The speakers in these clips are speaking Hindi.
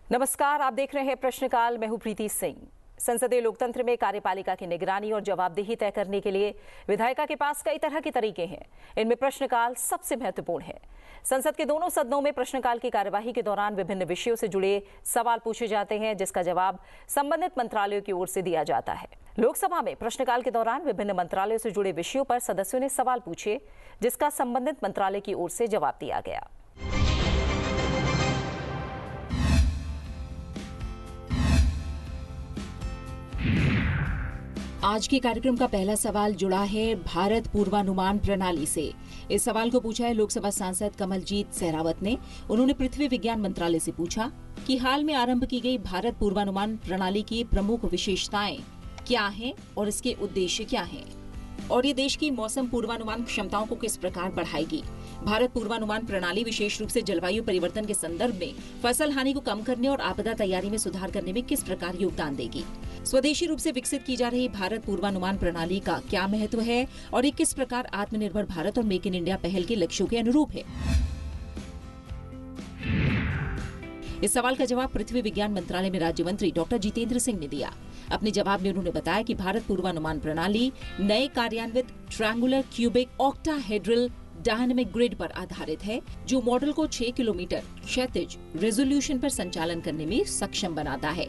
नमस्कार, आप देख रहे हैं प्रश्नकाल। मैं हूं प्रीति सिंह। संसदीय लोकतंत्र में कार्यपालिका की निगरानी और जवाबदेही तय करने के लिए विधायिका के पास कई तरह के तरीके हैं। इनमें प्रश्नकाल सबसे महत्वपूर्ण है। संसद के दोनों सदनों में प्रश्नकाल की कार्यवाही के दौरान विभिन्न विषयों से जुड़े सवाल पूछे जाते हैं, जिसका जवाब संबंधित मंत्रालयों की ओर से दिया जाता है। लोकसभा में प्रश्नकाल के दौरान विभिन्न मंत्रालयों से जुड़े विषयों पर सदस्यों ने सवाल पूछे, जिसका संबंधित मंत्रालय की ओर से जवाब दिया गया। आज के कार्यक्रम का पहला सवाल जुड़ा है भारत पूर्वानुमान प्रणाली से। इस सवाल को पूछा है लोकसभा सांसद कमलजीत सहरावत ने। उन्होंने पृथ्वी विज्ञान मंत्रालय से पूछा कि हाल में आरंभ की गई भारत पूर्वानुमान प्रणाली की प्रमुख विशेषताएं क्या हैं और इसके उद्देश्य क्या हैं, और ये देश की मौसम पूर्वानुमान क्षमताओं को किस प्रकार बढ़ाएगी। भारत पूर्वानुमान प्रणाली विशेष रूप से जलवायु परिवर्तन के संदर्भ में फसल हानि को कम करने और आपदा तैयारी में सुधार करने में किस प्रकार योगदान देगी। स्वदेशी रूप से विकसित की जा रही भारत पूर्वानुमान प्रणाली का क्या महत्व है और ये किस प्रकार आत्मनिर्भर भारत और मेक इन इंडिया पहल के लक्ष्यों के अनुरूप है। इस सवाल का जवाब पृथ्वी विज्ञान मंत्रालय में राज्य मंत्री डॉक्टर जितेंद्र सिंह ने दिया। अपने जवाब में उन्होंने बताया कि भारत पूर्वानुमान प्रणाली नए कार्यान्वित triangular cubic octahedral dynamic grid पर आधारित है, जो मॉडल को 6 किलोमीटर क्षैतिज रेजोल्यूशन पर संचालन करने में सक्षम बनाता है।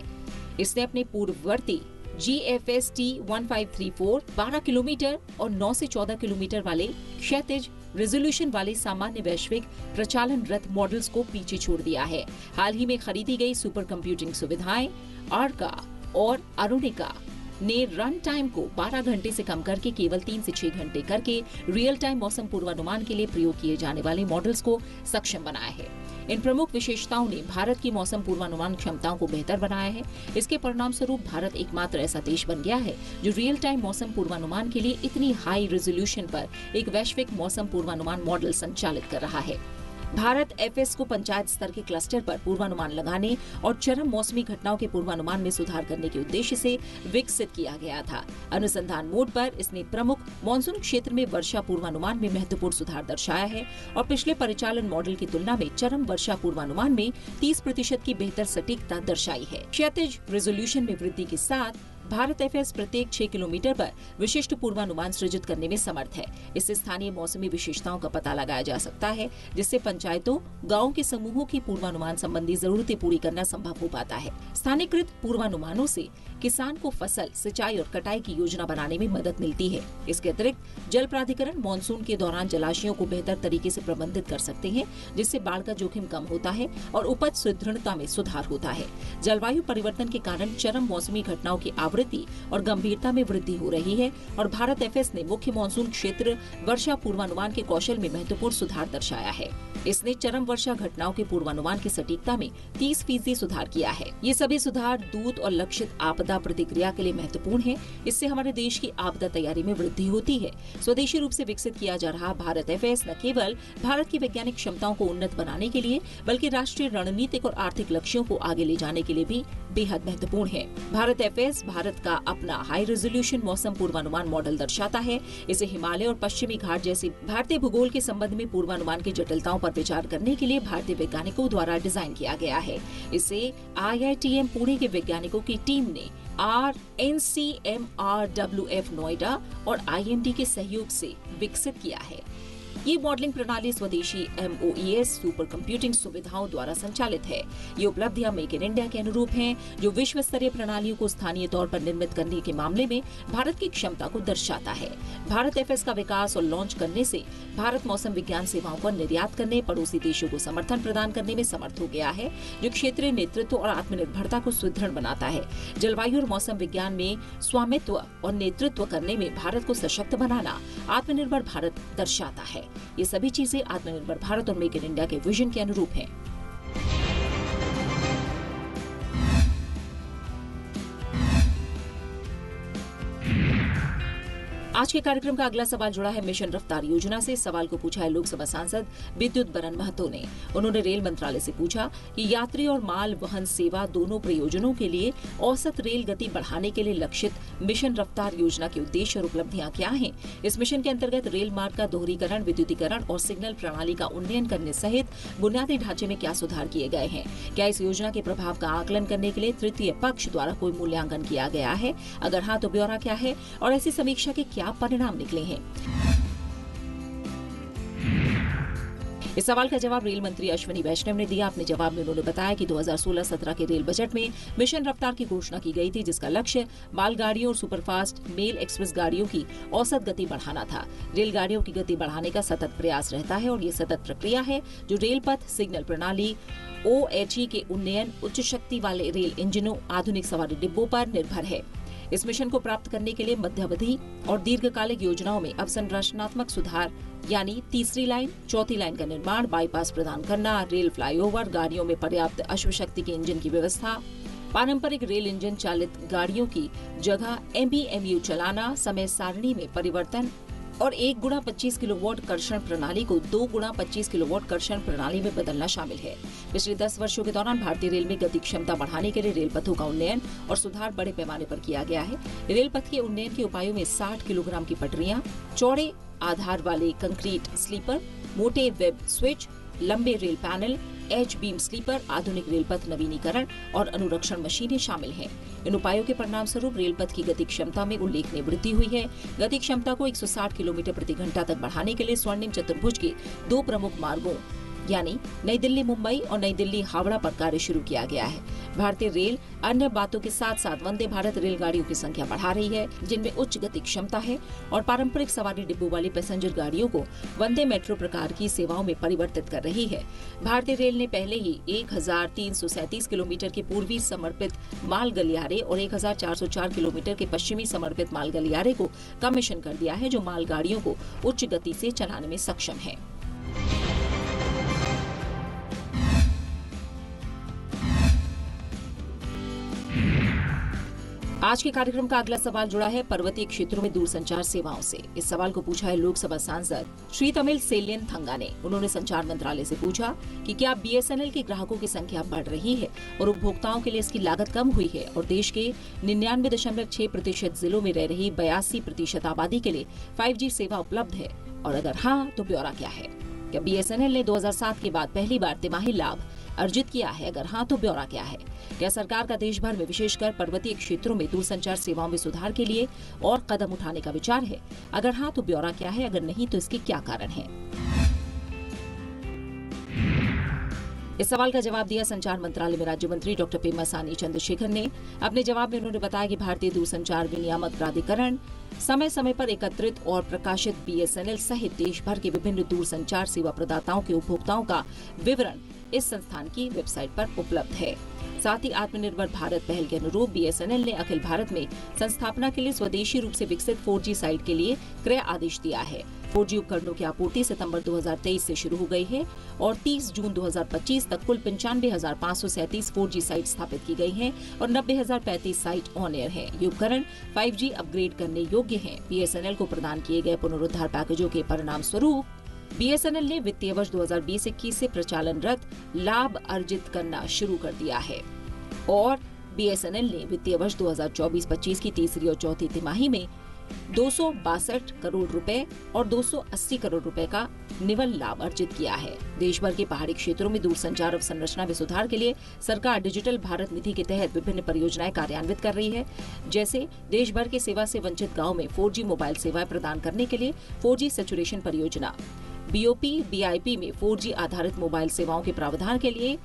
इसने अपने पूर्ववर्ती GFST 1534 12 किलोमीटर और 9 से 14 किलोमीटर वाले क्षैतिज रेजोल्यूशन वाले सामान्य वैश्विक प्रचालनरत मॉडल्स को पीछे छोड़ दिया है। हाल ही में खरीदी गई सुपर कंप्यूटिंग सुविधाएं आर्का और अरुणिका ने रन टाइम को 12 घंटे से कम करके केवल 3 से 6 घंटे करके रियल टाइम मौसम पूर्वानुमान के लिए प्रयोग किए जाने वाले मॉडल्स को सक्षम बनाया है। इन प्रमुख विशेषताओं ने भारत की मौसम पूर्वानुमान क्षमताओं को बेहतर बनाया है। इसके परिणाम स्वरूप भारत एकमात्र ऐसा देश बन गया है जो रियल टाइम मौसम पूर्वानुमान के लिए इतनी हाई रेजोल्यूशन पर एक वैश्विक मौसम पूर्वानुमान मॉडल संचालित कर रहा है। भारत एफएस को पंचायत स्तर के क्लस्टर पर पूर्वानुमान लगाने और चरम मौसमी घटनाओं के पूर्वानुमान में सुधार करने के उद्देश्य से विकसित किया गया था। अनुसंधान मोड पर इसने प्रमुख मानसून क्षेत्र में वर्षा पूर्वानुमान में महत्वपूर्ण सुधार दर्शाया है और पिछले परिचालन मॉडल की तुलना में चरम वर्षा पूर्वानुमान में 30% की बेहतर सटीकता दर्शाई है। क्षैतिज रेजोल्यूशन में वृद्धि के साथ भारत एफएस प्रत्येक 6 किलोमीटर पर विशिष्ट पूर्वानुमान सृजित करने में समर्थ है। इससे स्थानीय मौसमी विशेषताओं का पता लगाया जा सकता है, जिससे पंचायतों, गांवों के समूहों की पूर्वानुमान संबंधी जरूरतें पूरी करना संभव हो पाता है। स्थानीयकृत पूर्वानुमानों से किसान को फसल, सिंचाई और कटाई की योजना बनाने में मदद मिलती है। इसके अतिरिक्त जल प्राधिकरण मानसून के दौरान जलाशयों को बेहतर तरीके से प्रबंधित कर सकते हैं, जिससे बाढ़ का जोखिम कम होता है और उपज सुदृढ़ता में सुधार होता है। जलवायु परिवर्तन के कारण चरम मौसमी घटनाओं की आवृत्ति और गंभीरता में वृद्धि हो रही है और भारत एफएस ने मुख्य मानसून क्षेत्र वर्षा पूर्वानुमान के कौशल में महत्वपूर्ण सुधार दर्शाया है। इसने चरम वर्षा घटनाओं के पूर्वानुमान की सटीकता में 30% सुधार किया है। ये सभी सुधार दूत और लक्षित आपदा प्रतिक्रिया के लिए महत्वपूर्ण है। इससे हमारे देश की आपदा तैयारी में वृद्धि होती है। स्वदेशी रूप से विकसित किया जा रहा भारत एफएस न केवल भारत की वैज्ञानिक क्षमताओं को उन्नत बनाने के लिए, बल्कि राष्ट्रीय रणनीतिक और आर्थिक लक्ष्यों को आगे ले जाने के लिए भी बेहद महत्वपूर्ण है। भारत एफएस भारत का अपना हाई रेजोल्यूशन मौसम पूर्वानुमान मॉडल दर्शाता है। इसे हिमालय और पश्चिमी घाट जैसी भारतीय भूगोल के संबंध में पूर्वानुमान की जटिलताओं पर विचार करने के लिए भारतीय वैज्ञानिकों द्वारा डिजाइन किया गया है। इसे IITM पुणे के वैज्ञानिकों की टीम ने NCMRWF नोएडा और IMD के सहयोग से विकसित किया है। ये मॉडलिंग प्रणाली स्वदेशी MOES सुपर कंप्यूटिंग सुविधाओं द्वारा संचालित है। ये उपलब्धियां मेक इन इंडिया के अनुरूप हैं, जो विश्व स्तरीय प्रणालियों को स्थानीय तौर पर निर्मित करने के मामले में भारत की क्षमता को दर्शाता है। भारत एफएस का विकास और लॉन्च करने से भारत मौसम विज्ञान सेवाओं को निर्यात करने, पड़ोसी देशों को समर्थन प्रदान करने में समर्थ हो गया है, जो क्षेत्रीय नेतृत्व और आत्मनिर्भरता को सुदृढ़ बनाता है। जलवायु और मौसम विज्ञान में स्वामित्व और नेतृत्व करने में भारत को सशक्त बनाना आत्मनिर्भर भारत दर्शाता है। ये सभी चीजें आत्मनिर्भर भारत और मेक इन इंडिया के विजन के अनुरूप हैं। आज के कार्यक्रम का अगला सवाल जुड़ा है मिशन रफ्तार योजना से। सवाल को पूछा है लोकसभा सांसद विद्युत बरन महतो ने। उन्होंने रेल मंत्रालय से पूछा कि यात्री और माल वहन सेवा दोनों प्रयोजनों के लिए औसत रेल गति बढ़ाने के लिए लक्षित मिशन रफ्तार योजना के उद्देश्य और उपलब्धियां क्या हैं। इस मिशन के अंतर्गत रेल मार्ग का दोहरीकरण, विद्युतीकरण और सिग्नल प्रणाली का उन्नयन करने सहित बुनियादी ढांचे में क्या सुधार किए गए हैं। क्या इस योजना के प्रभाव का आकलन करने के लिए तृतीय पक्ष द्वारा कोई मूल्यांकन किया गया है? अगर हाँ तो ब्यौरा क्या है और ऐसी समीक्षा के क्या परिणाम निकले हैं। इस सवाल का जवाब रेल मंत्री अश्विनी वैष्णव ने दिया। अपने जवाब में उन्होंने बताया कि 2016-17 के रेल बजट में मिशन रफ्तार की घोषणा की गई थी, जिसका लक्ष्य मालगाड़ियों और सुपरफास्ट मेल एक्सप्रेस गाड़ियों की औसत गति बढ़ाना था। रेलगाड़ियों की गति बढ़ाने का सतत प्रयास रहता है और ये सतत प्रक्रिया है जो रेल पथ, सिग्नल प्रणाली, OHE के उन्नयन, उच्च शक्ति वाले रेल इंजनों, आधुनिक सवारी डिब्बों पर निर्भर है। इस मिशन को प्राप्त करने के लिए मध्यावधि और दीर्घकालिक योजनाओं में अवसंरचनात्मक सुधार यानी तीसरी लाइन, चौथी लाइन का निर्माण, बाईपास प्रदान करना, रेल फ्लाईओवर, गाड़ियों में पर्याप्त अश्वशक्ति के इंजन की व्यवस्था, पारंपरिक रेल इंजन चालित गाड़ियों की जगह MEMU चलाना, समय सारणी में परिवर्तन और 1x25 किलोवाट कर्षण प्रणाली को 2x25 किलोवाट कर्षण प्रणाली में बदलना शामिल है। पिछले 10 वर्षों के दौरान भारतीय रेल में गति क्षमता बढ़ाने के लिए रेल पथों का उन्नयन और सुधार बड़े पैमाने पर किया गया है। रेल पथ के उन्नयन के उपायों में 60 किलोग्राम की पटरियां, चौड़े आधार वाले कंक्रीट स्लीपर, मोटे वेब स्विच, लंबे rail panel, H beam sleeper, आधुनिक रेलपथ नवीनीकरण और अनुरक्षण मशीनें शामिल हैं। इन उपायों के परिणाम स्वरूप रेलपथ की गति क्षमता में उल्लेखनीय वृद्धि हुई है। गति क्षमता को 160 किलोमीटर प्रति घंटा तक बढ़ाने के लिए स्वर्णिम चतुर्भुज के 2 प्रमुख मार्गों यानी नई दिल्ली मुंबई और नई दिल्ली हावड़ा पर कार्य शुरू किया गया है। भारतीय रेल अन्य बातों के साथ साथ वंदे भारत रेलगाड़ियों की संख्या बढ़ा रही है, जिनमें उच्च गति क्षमता है, और पारंपरिक सवारी डिब्बों वाली पैसेंजर गाड़ियों को वंदे मेट्रो प्रकार की सेवाओं में परिवर्तित कर रही है। भारतीय रेल ने पहले ही 1337 किलोमीटर के पूर्वी समर्पित माल गलियारे और 1404 किलोमीटर के पश्चिमी समर्पित माल गलियारे को कमीशन कर दिया है, जो मालगाड़ियों को उच्च गति से चलाने में सक्षम है। आज के कार्यक्रम का अगला सवाल जुड़ा है पर्वतीय क्षेत्रों में दूरसंचार सेवाओं से। इस सवाल को पूछा है लोकसभा सांसद श्री तमिल सेलियन थंगा ने। उन्होंने संचार मंत्रालय से पूछा कि क्या BSNL के ग्राहकों की संख्या बढ़ रही है और उपभोक्ताओं के लिए इसकी लागत कम हुई है, और देश के 99.6% जिलों में रह रही 82% आबादी के लिए 5G सेवा उपलब्ध है, और अगर हाँ तो ब्यौरा क्या है। क्या BSNL ने 2007 के बाद पहली बार तिमाही लाभ अर्जित किया है? अगर हाँ तो ब्यौरा क्या है। क्या सरकार का देश भर में विशेषकर पर्वतीय क्षेत्रों में दूरसंचार सेवाओं में सुधार के लिए और कदम उठाने का विचार है? अगर हाँ तो ब्यौरा क्या है, अगर नहीं तो इसके क्या कारण हैं? इस सवाल का जवाब दिया संचार मंत्रालय में राज्य मंत्री डॉक्टर पेमासानी चंद्रशेखर ने। अपने जवाब में उन्होंने बताया कि भारतीय दूरसंचार विनियामक प्राधिकरण समय समय पर एकत्रित और प्रकाशित BSNL सहित देश भर के विभिन्न दूरसंचार सेवा प्रदाताओं के उपभोक्ताओं का विवरण इस संस्थान की वेबसाइट पर उपलब्ध है। साथ ही आत्मनिर्भर भारत पहल के अनुरूप BSNL ने अखिल भारत में संस्थापना के लिए स्वदेशी रूप से विकसित 4G साइट के लिए क्रय आदेश दिया है। 4G उपकरणों की आपूर्ति सितंबर 2023 से शुरू हो गई है और 30 जून 2025 तक कुल 95,537 4G साइट स्थापित की गई हैं और 90,035 साइट ऑन एयर है। ये उपकरण 5G अपग्रेड करने योग्य हैं। BSNL को प्रदान किए गए पुनरुद्धार पैकेजों के परिणाम स्वरूप BSNL ने वित्तीय वर्ष 2020-21 से प्रचालनरत लाभ अर्जित करना शुरू कर दिया है, और BSNL ने वित्तीय वर्ष 2024-25 की तीसरी और चौथी तिमाही में 262 करोड़ रुपए और 280 करोड़ रुपए का निवल लाभ अर्जित किया है। देश भर के पहाड़ी क्षेत्रों में दूरसंचार अवसंरचना में सुधार के लिए सरकार डिजिटल भारत निधि के तहत विभिन्न परियोजनाएं कार्यान्वित कर रही है। जैसे देश भर के सेवा से वंचित गाँव में 4G मोबाइल सेवाएं प्रदान करने के लिए 4G सैचुरेशन परियोजना, BOP-BIP में 4G आधारित मोबाइल सेवाओं के प्रावधान के लिए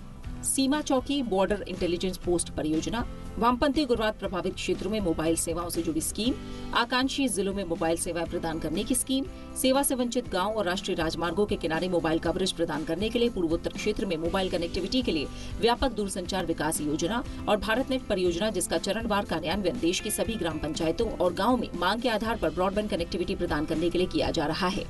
सीमा चौकी बॉर्डर इंटेलिजेंस पोस्ट परियोजना, वामपंथी उग्रवाद प्रभावित क्षेत्रों में मोबाइल सेवाओं से जुड़ी स्कीम, आकांक्षी जिलों में मोबाइल सेवाएं प्रदान करने की स्कीम, सेवा से वंचित गांव और राष्ट्रीय राजमार्गों के किनारे मोबाइल कवरेज प्रदान करने के लिए पूर्वोत्तर क्षेत्र में मोबाइल कनेक्टिविटी के लिए व्यापक दूरसंचार विकास योजना और भारत नेट परियोजना, जिसका चरणवार कार्यान्वयन देश की सभी ग्राम पंचायतों और गाँव में मांग के आधार पर ब्रॉडबैंड कनेक्टिविटी प्रदान करने के लिए किया जा रहा है।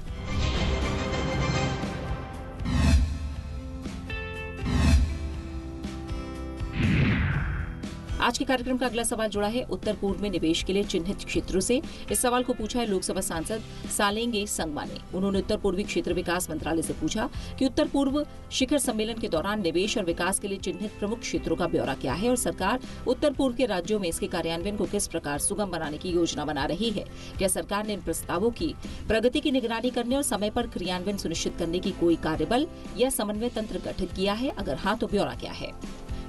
आज के कार्यक्रम का अगला सवाल जुड़ा है उत्तर पूर्व में निवेश के लिए चिन्हित क्षेत्रों से। इस सवाल को पूछा है लोकसभा सांसद सालेंगे संगमा ने। उन्होंने उत्तर पूर्वी क्षेत्र विकास मंत्रालय से पूछा कि उत्तर पूर्व शिखर सम्मेलन के दौरान निवेश और विकास के लिए चिन्हित प्रमुख क्षेत्रों का ब्यौरा क्या है और सरकार उत्तर पूर्व के राज्यों में इसके कार्यान्वयन को किस प्रकार सुगम बनाने की योजना बना रही है। क्या सरकार ने इन प्रस्तावों की प्रगति की निगरानी करने और समय पर क्रियान्वयन सुनिश्चित करने की कोई कार्यबल या समन्वय तंत्र गठित किया है? अगर हाँ तो ब्यौरा क्या है?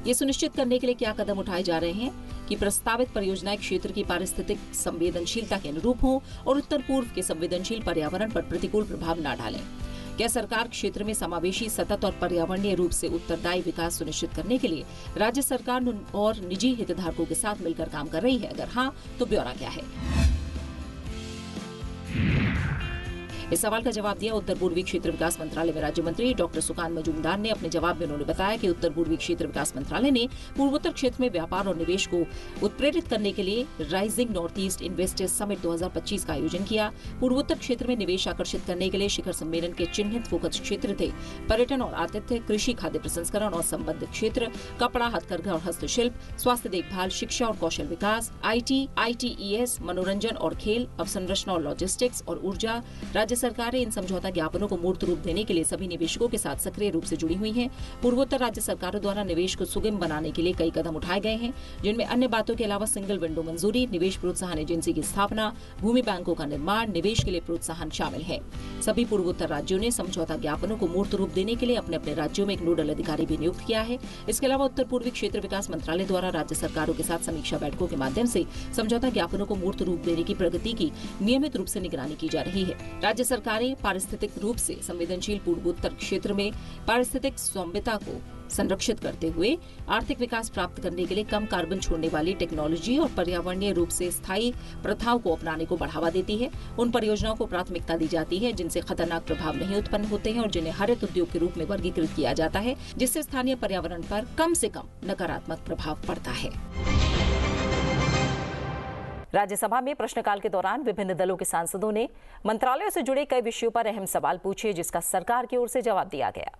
ये सुनिश्चित करने के लिए क्या कदम उठाए जा रहे हैं कि प्रस्तावित परियोजनाएं क्षेत्र की पारिस्थितिक संवेदनशीलता के अनुरूप हों और उत्तर पूर्व के संवेदनशील पर्यावरण पर प्रतिकूल प्रभाव न डालें? क्या सरकार क्षेत्र में समावेशी, सतत और पर्यावरणीय रूप से उत्तरदायी विकास सुनिश्चित करने के लिए राज्य सरकार और निजी हितधारकों के साथ मिलकर काम कर रही है? अगर हाँ तो ब्यौरा क्या है? इस सवाल का जवाब दिया उत्तर पूर्वी क्षेत्र विकास मंत्रालय में राज्य मंत्री डॉक्टर सुकांत मजूमदार ने। अपने जवाब में उन्होंने बताया कि उत्तर पूर्वी क्षेत्र विकास मंत्रालय ने पूर्वोत्तर क्षेत्र में व्यापार और निवेश को उत्प्रेरित करने के लिए rising north east investors summit 2025 का आयोजन किया। पूर्वोत्तर क्षेत्र में निवेश आकर्षित करने के लिए शिखर सम्मेलन के चिन्हित फोकस क्षेत्र थे पर्यटन और आतिथ्य, कृषि, खाद्य प्रसंस्करण और संबंधित क्षेत्र, कपड़ा, हथकरघा और हस्तशिल्प, स्वास्थ्य देखभाल, शिक्षा और कौशल विकास, IT, ITES, मनोरंजन और खेल, अवसंरचना और लॉजिस्टिक्स और ऊर्जा। राज्य सरकारें इन समझौता ज्ञापनों को मूर्त रूप देने के लिए सभी निवेशकों के साथ सक्रिय रूप से जुड़ी हुई हैं। पूर्वोत्तर राज्य सरकारों द्वारा निवेश को सुगम बनाने के लिए कई कदम उठाए गए हैं, जिनमें अन्य बातों के अलावा सिंगल विंडो मंजूरी, निवेश प्रोत्साहन एजेंसी की स्थापना, भूमि बैंकों का निर्माण, निवेश के लिए प्रोत्साहन शामिल है। सभी पूर्वोत्तर राज्यों ने समझौता ज्ञापनों को मूर्त रूप देने के लिए अपने अपने राज्यों में एक नोडल अधिकारी भी नियुक्त किया है। इसके अलावा उत्तर पूर्वी क्षेत्र विकास मंत्रालय द्वारा राज्य सरकारों के साथ समीक्षा बैठकों के माध्यम से समझौता ज्ञापनों को मूर्त रूप देने की प्रगति की नियमित रूप से निगरानी की जा रही है। राज्य सरकारें पारिस्थितिक रूप से संवेदनशील पूर्वोत्तर क्षेत्र में पारिस्थितिक सौम्यता को संरक्षित करते हुए आर्थिक विकास प्राप्त करने के लिए कम कार्बन छोड़ने वाली टेक्नोलॉजी और पर्यावरणीय रूप से स्थायी प्रथाओं को अपनाने को बढ़ावा देती है। उन परियोजनाओं को प्राथमिकता दी जाती है जिनसे खतरनाक प्रभाव नहीं उत्पन्न होते हैं और जिन्हें हरित उद्योग के रूप में वर्गीकृत किया जाता है, जिससे स्थानीय पर्यावरण पर कम से कम नकारात्मक प्रभाव पड़ता है। राज्यसभा में प्रश्नकाल के दौरान विभिन्न दलों के सांसदों ने मंत्रालयों से जुड़े कई विषयों पर अहम सवाल पूछे, जिसका सरकार की ओर से जवाब दिया गया।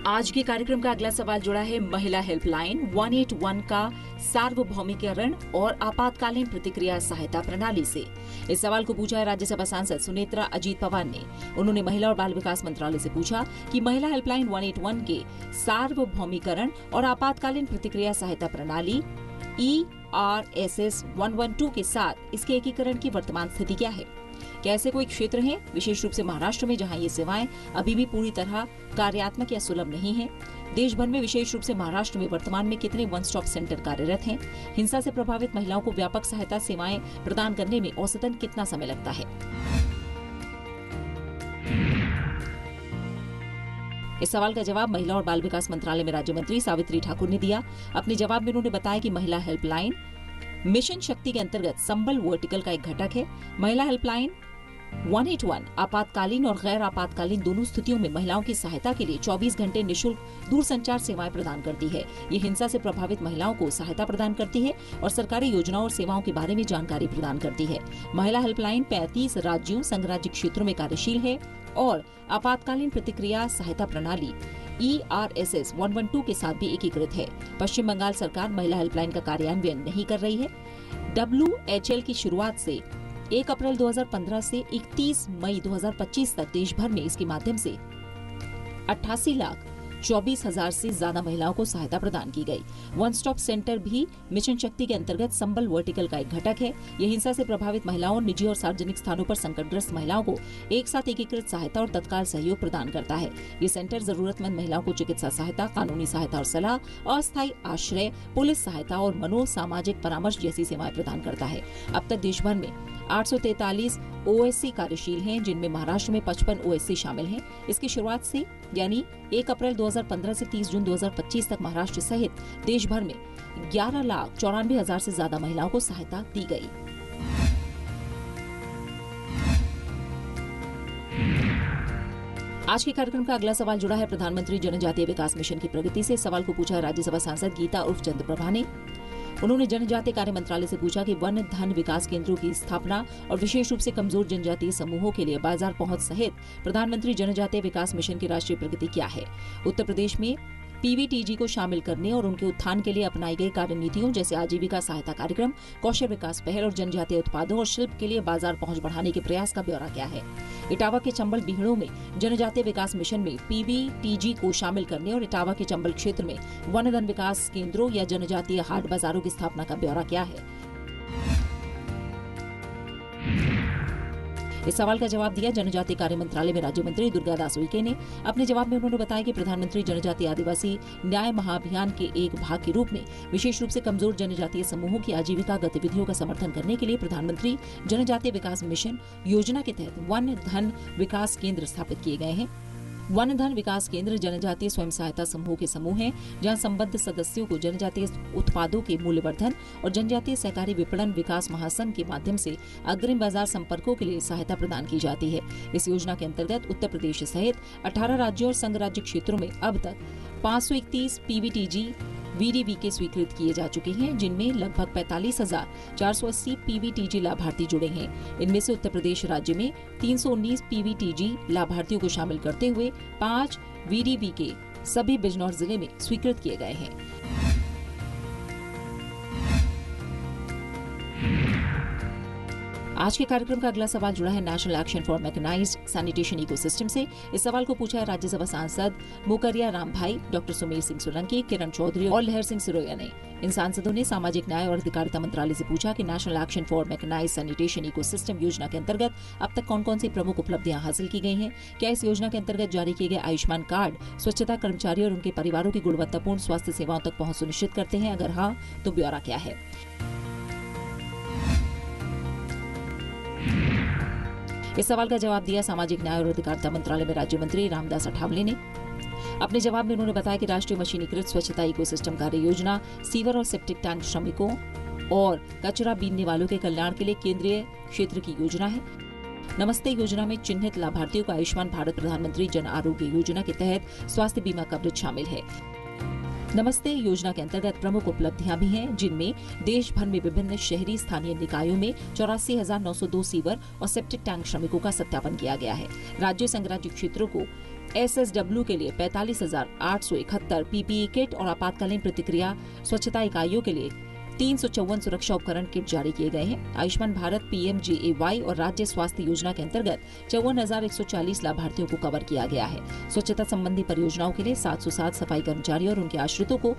आज के कार्यक्रम का अगला सवाल जुड़ा है महिला हेल्पलाइन 181 का सार्वभौमिकरण और आपातकालीन प्रतिक्रिया सहायता प्रणाली से। इस सवाल को पूछा है राज्यसभा सांसद सुनेत्रा अजीत पवार ने। उन्होंने महिला और बाल विकास मंत्रालय से पूछा कि महिला हेल्पलाइन 181 के सार्वभौमिकरण और आपातकालीन प्रतिक्रिया सहायता प्रणाली ERSS 112 के साथ इसके एकीकरण की वर्तमान स्थिति क्या है? क्या ऐसे कोई क्षेत्र हैं, विशेष रूप से महाराष्ट्र में, जहां ये सेवाएं अभी भी पूरी तरह कार्यात्मक या सुलभ नहीं हैं? देश भर में, विशेष रूप से महाराष्ट्र में वर्तमान में कितने वन स्टॉप सेंटर कार्यरत हैं? हिंसा से प्रभावित महिलाओं को व्यापक सहायता सेवाएं प्रदान करने में औसतन कितना समय लगता है? इस सवाल का जवाब महिला और बाल विकास मंत्रालय में राज्य मंत्री सावित्री ठाकुर ने दिया। अपने जवाब में उन्होंने बताया कि महिला हेल्पलाइन मिशन शक्ति के अंतर्गत संबल वर्टिकल का एक घटक है। महिला हेल्पलाइन 181 आपातकालीन और गैर आपातकालीन दोनों स्थितियों में महिलाओं की सहायता के लिए 24 घंटे निशुल्क दूरसंचार सेवाएं प्रदान करती है। ये हिंसा से प्रभावित महिलाओं को सहायता प्रदान करती है और सरकारी योजनाओं और सेवाओं के बारे में जानकारी प्रदान करती है। महिला हेल्पलाइन 35 राज्यों, संघराज्य क्षेत्रों में कार्यशील है और आपातकालीन प्रतिक्रिया सहायता प्रणाली ERSS 112 के साथ भी एकीकृत है। पश्चिम बंगाल सरकार महिला हेल्पलाइन का कार्यान्वयन नहीं कर रही है। WHL की शुरुआत से 1 अप्रैल 2015 से 31 मई 2025 तक देश भर में इसके माध्यम से 88,24,000 से ज्यादा महिलाओं को सहायता प्रदान की गई। वन स्टॉप सेंटर भी मिशन शक्ति के अंतर्गत संबल वर्टिकल का एक घटक है। यह हिंसा से प्रभावित महिलाओं, निजी और सार्वजनिक स्थानों पर संकटग्रस्त महिलाओं को एक साथ एकीकृत सहायता और तत्काल सहयोग प्रदान करता है। ये सेंटर जरूरतमंद महिलाओं को चिकित्सा सहायता, कानूनी सहायता और सलाह, अस्थायी आश्रय, पुलिस सहायता और मनोसामाजिक परामर्श जैसी सेवाएं प्रदान करता है। अब तक देश भर में 843 OSC कार्यशील हैं, जिनमें महाराष्ट्र में 55 OSC शामिल हैं। इसकी शुरुआत से यानी 1 अप्रैल 2015 से 30 जून 2025 तक महाराष्ट्र सहित देश भर में 11,94,000 से ज्यादा महिलाओं को सहायता दी गई। आज के कार्यक्रम का अगला सवाल जुड़ा है प्रधानमंत्री जनजातीय विकास मिशन की प्रगति से। सवाल को पूछा है राज्यसभा सांसद गीता उर्फ चंद्र प्रभा ने। उन्होंने जनजातीय कार्य मंत्रालय से पूछा कि वन धन विकास केंद्रों की स्थापना और विशेष रूप से कमजोर जनजातीय समूहों के लिए बाजार पहुंच सहित प्रधानमंत्री जनजातीय विकास मिशन की राष्ट्रीय प्रगति क्या है। उत्तर प्रदेश में पीवीटीजी को शामिल करने और उनके उत्थान के लिए अपनाई गई कार्यनीतियों जैसे आजीविका सहायता कार्यक्रम, कौशल विकास पहल और जनजातीय उत्पादों और शिल्प के लिए बाजार पहुंच बढ़ाने के प्रयास का ब्यौरा क्या है। इटावा के चंबल बीहड़ों में जनजातीय विकास मिशन में पीवीटीजी को शामिल करने और इटावा के चंबल क्षेत्र में वन धन विकास केंद्रों या जनजातीय हाट बाजारों की स्थापना का ब्यौरा क्या है। इस सवाल का जवाब दिया जनजातीय कार्य मंत्रालय में राज्य मंत्री दुर्गा दास उइके ने। अपने जवाब में उन्होंने बताया कि प्रधानमंत्री जनजातीय आदिवासी न्याय महाअभियान के एक भाग के रूप में विशेष रूप से कमजोर जनजातीय समूहों की आजीविका गतिविधियों का समर्थन करने के लिए प्रधानमंत्री जनजातीय विकास मिशन योजना के तहत वन धन विकास केंद्र स्थापित किए गए हैं। वन धन विकास केंद्र जनजातीय स्वयं सहायता समूह के समूह हैं, जहां संबद्ध सदस्यों को जनजातीय उत्पादों के मूल्यवर्धन और जनजातीय सहकारी विपणन विकास महासंघ के माध्यम से अग्रिम बाजार संपर्कों के लिए सहायता प्रदान की जाती है। इस योजना के अंतर्गत उत्तर प्रदेश सहित 18 राज्यों और संघ राज्य क्षेत्रों में अब तक 531 पीवीटीजी वीडीवीके स्वीकृत किए जा चुके हैं, जिनमें लगभग 45,480 पीवीटीजी लाभार्थी जुड़े हैं। इनमें से उत्तर प्रदेश राज्य में 319 पीवीटीजी लाभार्थियों को शामिल करते हुए 5 वीडीवीके सभी बिजनौर जिले में स्वीकृत किए गए हैं। आज के कार्यक्रम का अगला सवाल जुड़ा है national action for mechanised sanitation ecosystem से। इस सवाल को पूछा है राज्यसभा सांसद मुकरिया राम भाई, डॉक्टर सुमेर सिंह सोलंकी, किरण चौधरी और लहर सिंह सिरोया ने। इन सांसदों ने सामाजिक न्याय और अधिकारिता मंत्रालय से पूछा कि national action for mechanised sanitation ecosystem योजना के अंतर्गत अब तक कौन कौन सी प्रमुख उपलब्धियां हासिल की गई हैं। क्या इस योजना के अंतर्गत जारी किए गए आयुष्मान कार्ड स्वच्छता कर्मचारियों और उनके परिवारों की गुणवत्तापूर्ण स्वास्थ्य सेवाओं तक पहुंच सुनिश्चित करते हैं? अगर हाँ, तो ब्यौरा क्या है। इस सवाल का जवाब दिया सामाजिक न्याय और अधिकारिता मंत्रालय में राज्य मंत्री रामदास अठावले ने। अपने जवाब में उन्होंने बताया कि राष्ट्रीय मशीनीकृत स्वच्छता इकोसिस्टम कार्य योजना सीवर और सेप्टिक टैंक श्रमिकों और कचरा बीनने वालों के कल्याण के लिए केंद्रीय क्षेत्र की योजना है। नमस्ते योजना में चिन्हित लाभार्थियों को आयुष्मान भारत प्रधानमंत्री जन आरोग्य योजना के तहत स्वास्थ्य बीमा कवरेज शामिल है। नमस्ते योजना के अंतर्गत प्रमुख उपलब्धियां भी हैं, जिनमें देश भर में विभिन्न शहरी स्थानीय निकायों में 84,902 सीवर और सेप्टिक टैंक श्रमिकों का सत्यापन किया गया है। राज्य संघ राज्य क्षेत्रों को SSW के लिए 45,871 PPE किट और आपातकालीन प्रतिक्रिया स्वच्छता इकाइयों के लिए 354 सुरक्षा उपकरण किट जारी किए गए हैं। आयुष्मान भारत PMJAY और राज्य स्वास्थ्य योजना के अंतर्गत 54,140 लाभार्थियों को कवर किया गया है। स्वच्छता संबंधी परियोजनाओं के लिए 707 सफाई कर्मचारियों और उनके आश्रितों को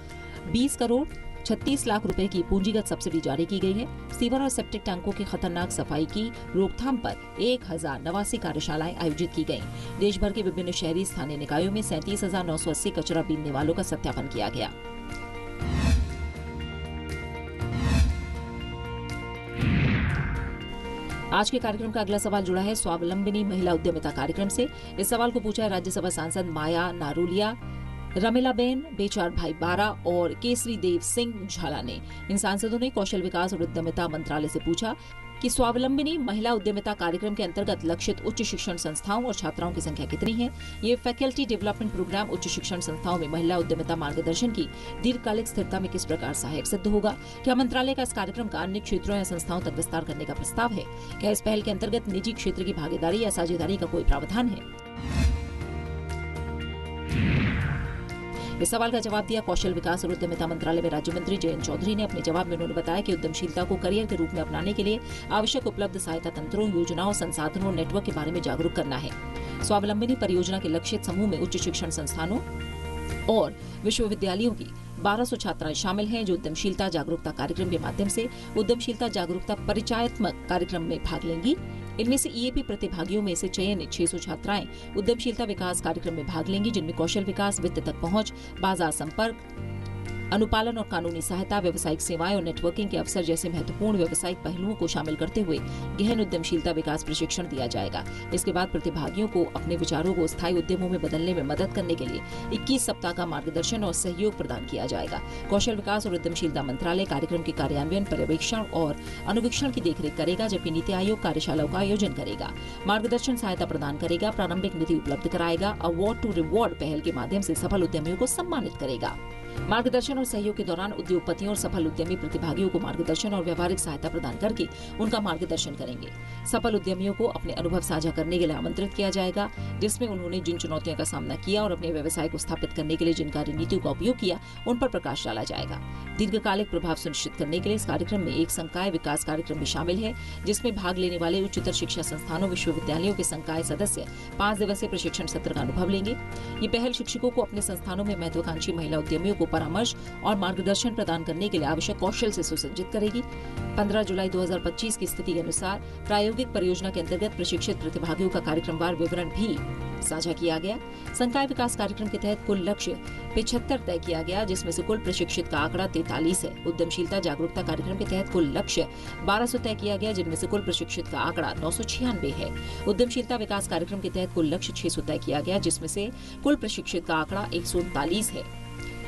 20 करोड़ 36 लाख रुपए की पूंजीगत सब्सिडी जारी की गई है। सीवर और सेप्टिक टैंकों की खतरनाक सफाई की रोकथाम पर 1089 कार्यशालाएं आयोजित की गयी। देश भर के विभिन्न शहरी स्थानीय निकायों में 37,980 कचरा बीनने वालों का सत्यापन किया गया। आज के कार्यक्रम का अगला सवाल जुड़ा है स्वावलंबिनी महिला उद्यमिता कार्यक्रम से। इस सवाल को पूछा है राज्यसभा सांसद माया नारोलिया, रमीलाबेन बेचार भाई बारा और केसरी देव सिंह झाला ने। इन सांसदों ने कौशल विकास और उद्यमिता मंत्रालय से पूछा कि स्वावलंबिनी महिला उद्यमिता कार्यक्रम के अंतर्गत लक्षित उच्च शिक्षण संस्थाओं और छात्राओं की संख्या कितनी है। ये फैकल्टी डेवलपमेंट प्रोग्राम उच्च शिक्षण संस्थाओं में महिला उद्यमिता मार्गदर्शन की दीर्घकालिक स्थिरता में किस प्रकार सहायक सिद्ध होगा। क्या मंत्रालय का इस कार्यक्रम का अन्य क्षेत्रों या संस्थाओं तक विस्तार करने का प्रस्ताव है। क्या इस पहल के अंतर्गत निजी क्षेत्र की भागीदारी या साझेदारी का कोई प्रावधान है। इस सवाल का जवाब दिया कौशल विकास और उद्यमिता मंत्रालय में राज्य मंत्री जयंत चौधरी ने। अपने जवाब में उन्होंने बताया कि उद्यमशीलता को करियर के रूप में अपनाने के लिए आवश्यक उपलब्ध सहायता तंत्रों, योजनाओं, संसाधनों और नेटवर्क के बारे में जागरूक करना है। स्वावलंबिनी परियोजना के लक्षित समूह में उच्च शिक्षण संस्थानों और विश्वविद्यालयों की 1200 छात्राएं शामिल हैं, जो उद्यमशीलता जागरूकता कार्यक्रम के माध्यम से उद्यमशीलता जागरूकता परिचयात्मक कार्यक्रम में भाग लेंगी। इनमें से EAP प्रतिभागियों में से चयनित 600 छात्राएं उद्यमशीलता विकास कार्यक्रम में भाग लेंगी, जिनमें कौशल विकास, वित्त तक पहुंच, बाजार संपर्क, अनुपालन और कानूनी सहायता, व्यवसायिक सेवाएं और नेटवर्किंग के अवसर जैसे महत्वपूर्ण व्यवसायिक पहलुओं को शामिल करते हुए गहन उद्यमशीलता विकास प्रशिक्षण दिया जाएगा। इसके बाद प्रतिभागियों को अपने विचारों को स्थायी उद्यमों में बदलने में मदद करने के लिए 21 सप्ताह का मार्गदर्शन और सहयोग प्रदान किया जाएगा। कौशल विकास और उद्यमशीलता मंत्रालय कार्यक्रम के कार्यान्वयन, पर्यवेक्षण और अनुवीक्षण की देखरेख करेगा, जबकि नीति आयोग कार्यशालाओं का आयोजन करेगा, मार्गदर्शन सहायता प्रदान करेगा, प्रारंभिक निधि उपलब्ध कराएगा, अवार्ड टू रिवॉर्ड पहल के माध्यम से सफल उद्यमियों को सम्मानित करेगा। मार्गदर्शन और सहयोग के दौरान उद्योगपतियों और सफल उद्यमी प्रतिभागियों को मार्गदर्शन और व्यवहारिक सहायता प्रदान करके उनका मार्गदर्शन करेंगे। सफल उद्यमियों को अपने अनुभव साझा करने के लिए आमंत्रित किया जाएगा, जिसमें उन्होंने जिन चुनौतियों का सामना किया और अपने व्यवसाय को स्थापित करने के लिए जिन कार्यनीतियों का उपयोग किया, उन पर प्रकाश डाला जाएगा। दीर्घकालिक प्रभाव सुनिश्चित करने के लिए इस कार्यक्रम में एक संकाय विकास कार्यक्रम भी शामिल है, जिसमें भाग लेने वाले उच्चतर शिक्षा संस्थानों विश्वविद्यालयों के संकाय सदस्य 5 दिवसीय प्रशिक्षण सत्र का अनुभव लेंगे। ये पहल शिक्षकों को अपने संस्थानों में महत्वाकांक्षी महिला उद्यमियों को परामर्श और मार्गदर्शन प्रदान करने के लिए आवश्यक कौशल से सुसज्जित करेगी। 15 जुलाई 2025 की स्थिति के अनुसार प्रायोगिक परियोजना के अंतर्गत प्रशिक्षित प्रतिभागियों का कार्यक्रमवार विवरण भी साझा किया गया। संकाय विकास कार्यक्रम के तहत कुल लक्ष्य 75 तय किया गया, जिसमें से कुल प्रशिक्षित का आंकड़ा 43 है। उद्यमशीलता जागरूकता कार्यक्रम के तहत कुल लक्ष्य 1200 तय किया गया, जिनमें से कुल प्रशिक्षित का आंकड़ा 996 है। उद्यमशीलता विकास कार्यक्रम के तहत कुल लक्ष्य 600 तय किया गया, जिसमें से कुल प्रशिक्षित का आंकड़ा 139 है।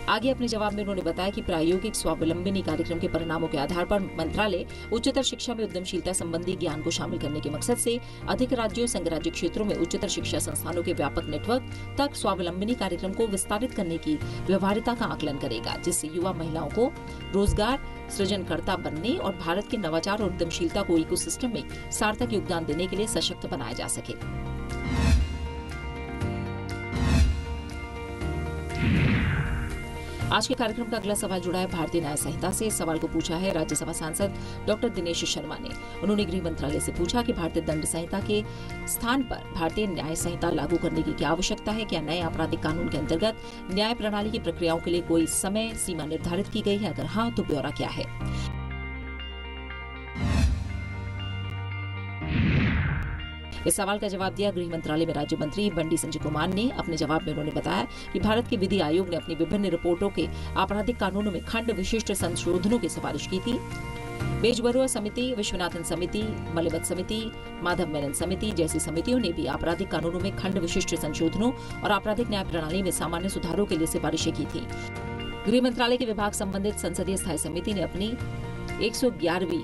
आगे अपने जवाब में उन्होंने बताया कि प्रायोगिक स्वावलंबनी कार्यक्रम के परिणामों के आधार पर मंत्रालय उच्चतर शिक्षा में उद्यमशीलता संबंधी ज्ञान को शामिल करने के मकसद से अधिक राज्यों संघ राज्य क्षेत्रों में उच्चतर शिक्षा संस्थानों के व्यापक नेटवर्क तक स्वावलंबनी कार्यक्रम को विस्तारित करने की व्यवहारिकता का आकलन करेगा, जिससे युवा महिलाओं को रोजगार सृजनकर्ता बनने और भारत के नवाचार और उद्यमशीलता को इकोसिस्टम में सार्थक योगदान देने के लिए सशक्त बनाया जा सके। आज के कार्यक्रम का अगला सवाल जुड़ा है भारतीय न्याय संहिता से। इस सवाल को पूछा है राज्यसभा सांसद डॉक्टर दिनेश शर्मा ने। उन्होंने गृह मंत्रालय से पूछा कि भारतीय दंड संहिता के स्थान पर भारतीय न्याय संहिता लागू करने की क्या आवश्यकता है। क्या नए आपराधिक कानून के अंतर्गत न्याय प्रणाली की प्रक्रियाओं के लिए कोई समय सीमा निर्धारित की गई है? अगर हाँ, तो ब्यौरा क्या है? इस सवाल का जवाब दिया गृह मंत्रालय में राज्य मंत्री बंडी संजय कुमार ने। अपने जवाब में उन्होंने बताया कि भारत के विधि आयोग ने अपनी विभिन्न रिपोर्टों के आपराधिक कानूनों में खंड विशिष्ट संशोधनों की सिफारिश की थी। बेजबरुआ समिति, विश्वनाथन समिति, मलिवत समिति, माधव मेनन समिति जैसी समितियों ने भी आपराधिक कानूनों में खंड विशिष्ट संशोधनों और आपराधिक न्याय प्रणाली में सामान्य सुधारों के लिए सिफारिशें की थी। गृह मंत्रालय के विभाग संबंधित संसदीय स्थायी समिति ने अपनी 111वीं,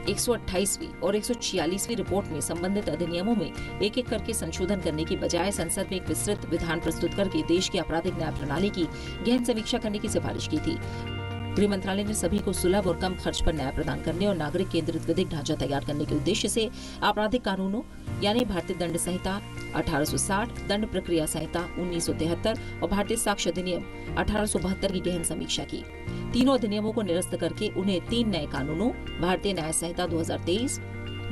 128वीं और 146वीं रिपोर्ट में संबंधित अधिनियमों में एक एक करके संशोधन करने की बजाय संसद में एक विस्तृत विधान प्रस्तुत करके देश की आपराधिक न्याय प्रणाली की गहन समीक्षा करने की सिफारिश की थी। गृह मंत्रालय ने सभी को सुलभ और कम खर्च पर न्याय प्रदान करने और नागरिक केंद्रित विधिक ढांचा तैयार करने के उद्देश्य से आपराधिक कानूनों यानी भारतीय दंड संहिता 1860, दंड प्रक्रिया संहिता 1973 और भारतीय साक्ष्य अधिनियम 1872 की गहन समीक्षा की। तीनों अधिनियमों को निरस्त करके उन्हें 3 नए कानूनों भारतीय न्याय संहिता 2023,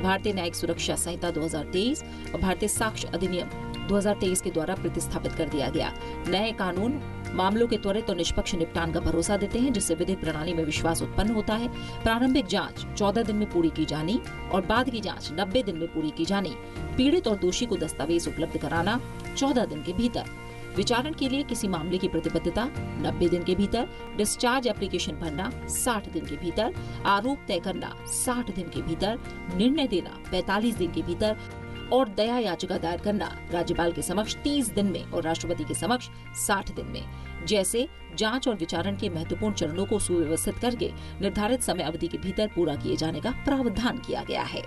भारतीय न्यायिक सुरक्षा संहिता 2023 और भारतीय साक्ष्य अधिनियम 2023 के द्वारा प्रतिस्थापित कर दिया गया। नए कानून मामलों के त्वरित और निष्पक्ष निपटान का भरोसा देते हैं, जिससे विधिक प्रणाली में विश्वास उत्पन्न होता है। प्रारंभिक जांच 14 दिन में पूरी की जानी और बाद की जांच 90 दिन में पूरी की जानी। पीड़ित और दोषी को दस्तावेज उपलब्ध कराना 14 दिन के भीतर। विचारण के लिए किसी मामले की प्रतिबद्धता 90 दिन के भीतर। डिस्चार्ज एप्लीकेशन भरना 60 दिन के भीतर। आरोप तय करना 60 दिन के भीतर। निर्णय देना 45 दिन के भीतर और दया याचिका दायर करना राज्यपाल के समक्ष 30 दिन में और राष्ट्रपति के समक्ष 60 दिन में। जैसे जांच और विचारण के महत्वपूर्ण चरणों को सुव्यवस्थित करके निर्धारित समय अवधि के भीतर पूरा किए जाने का प्रावधान किया गया है।